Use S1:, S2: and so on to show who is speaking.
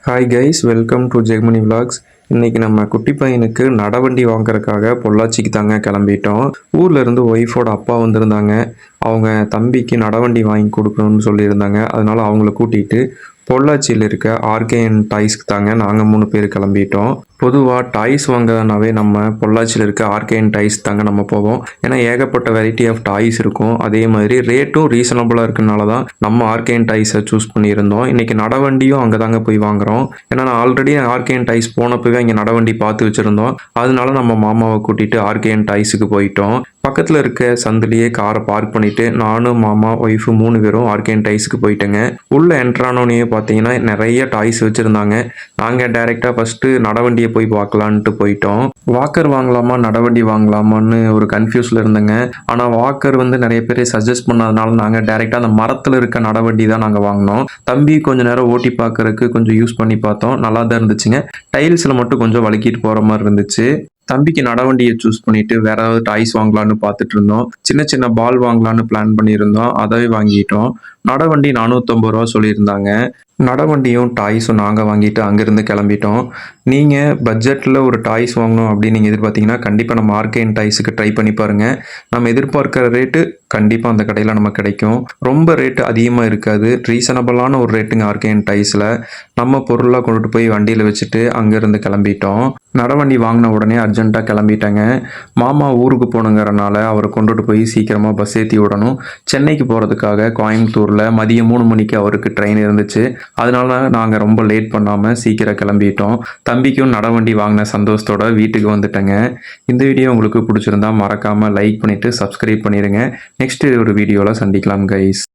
S1: Hi guys, welcome to Jegamani vlogs. இன்றைக்கி நம்ம குட்டி பையனுக்கு நடவண்டி வாங்குறதுக்காக பொள்ளாச்சிக்கு தாங்க கிளம்பிட்டோம். ஊரில் இருந்து ஒய்ஃபோட அப்பா வந்திருந்தாங்க. அவங்க தம்பிக்கு நடவண்டி வாங்கி கொடுக்கணும்னு சொல்லியிருந்தாங்க. அதனால் அவங்கள கூட்டிகிட்டு பொள்ளாச்சியில் இருக்க ஆர்கேஎன் டாய்ஸ்க்கு தாங்க நாங்கள் 3 பேர் கிளம்பிட்டோம். பொதுவாக டாய்ஸ் வாங்குறதுனாவே நம்ம பொள்ளாச்சியில் இருக்க ஆர்கேஎன் டாய்ஸ் தாங்க நம்ம போவோம். ஏன்னா ஏகப்பட்ட வெரைட்டி ஆஃப் டாய்ஸ் இருக்கும். அதே மாதிரி ரேட்டும் ரீசனபுளாக இருக்கனால தான் நம்ம ஆர்கேஎன் டாய்ஸை சூஸ் பண்ணியிருந்தோம். இன்றைக்கி நடவண்டியும் அங்கே தாங்க போய் வாங்குகிறோம். ஏன்னா நான் ஆல்ரெடி ஆர்கேஎன் டாய்ஸ் போனப்பவே இங்கே நடவண்டி பார்த்து வச்சுருந்தோம். அதனால நம்ம மாமாவை கூட்டிகிட்டு ஆர்கேஎன் டாய்ஸுக்கு போயிட்டோம். பக்கத்தில் இருக்க சந்திலேயே காரை பார்க் பண்ணிவிட்டு நானும் மாமா ஒய்ஃபு 3 பேரும் ஆர்கேஎன் டாய்ஸுக்கு போயிட்டேங்க. உள்ளே என்ட்ரானோன்னே பார்த்தீங்கன்னா நிறைய டாய்ஸ் வச்சுருந்தாங்க. நாங்கள் டைரெக்டாக ஃபஸ்ட்டு நடவண்டியை போய் பார்க்கலான்ட்டு போயிட்டோம். வாக்கர் வாங்கலாமா நடவண்டி வாங்கலாமான்னு ஒரு கன்ஃபியூஸில் இருந்தேங்க. ஆனால் வாக்கர் நிறைய பேர் சஜஸ்ட் பண்ணதுனால நாங்கள் டைரெக்டாக அந்த மரத்தில் இருக்க நடவண்டி தான் நாங்கள் வாங்கினோம். தம்பி கொஞ்சம் நேரம் ஓட்டி பார்க்கறதுக்கு கொஞ்சம் யூஸ் பண்ணி பார்த்தோம். நல்லா தான் இருந்துச்சுங்க. டைல்ஸில் மட்டும் கொஞ்சம் வலிக்கிட்டு போகிற மாதிரி இருந்துச்சு. தம்பிக்கு நடவண்டியை சூஸ் பண்ணிட்டு வேற ஏதாவது டாய்ஸ் வாங்கலான்னு பார்த்துட்டு இருந்தோம். சின்ன சின்ன பால் வாங்கலான்னு பிளான் பண்ணியிருந்தோம். அதவே வாங்கிட்டோம். நடவண்டி 450 ரூபா சொல்லியிருந்தாங்க. நடவண்டியும் டாய்ஸும் நாங்கள் வாங்கிட்டு அங்கேருந்து கிளம்பிட்டோம். நீங்கள் பட்ஜெட்டில் ஒரு டாய்ஸ் வாங்கணும் அப்படின்னு நீங்கள் எதிர்பார்த்தீங்கன்னா கண்டிப்பாக நம்ம ஆர்கேஎன் டாய்ஸுக்கு ட்ரை பண்ணி பாருங்கள். நம்ம எதிர்பார்க்குற ரேட்டு கண்டிப்பாக அந்த கடையில் நமக்கு கிடைக்கும். ரொம்ப ரேட்டு அதிகமாக இருக்காது. ரீசனபிளான ஒரு ரேட்டுங்க ஆர்கேஎன் டாய்ஸில். நம்ம பொருளாக கொண்டுட்டு போய் வண்டியில் வச்சுட்டு அங்கேருந்து கிளம்பிட்டோம். நடவண்டி வாங்கின உடனே அர்ஜென்ட்டாக கிளம்பிட்டாங்க. மாமா ஊருக்கு போகணுங்கிறனால அவரை கொண்டுட்டு போய் சீக்கிரமாக பஸ் ஏற்றி விடணும். சென்னைக்கு போகிறதுக்காக கோயம்புத்தூரில் மதியம் 3 மணிக்கு அவருக்கு ட்ரெயின் இருந்துச்சு. அதனால நாங்கள் ரொம்ப லேட் பண்ணாமல் சீக்கிரம் கிளம்பிட்டோம். தம்பிக்கும் நடவண்டி வாங்கின சந்தோஷத்தோட வீட்டுக்கு வந்துட்டேங்க. இந்த வீடியோ உங்களுக்கு பிடிச்சிருந்தா மறக்காமல் லைக் பண்ணிவிட்டு சப்ஸ்கிரைப் பண்ணிடுங்க. நெக்ஸ்ட் ஒரு வீடியோவில் சந்திக்கலாம் கைஸ்.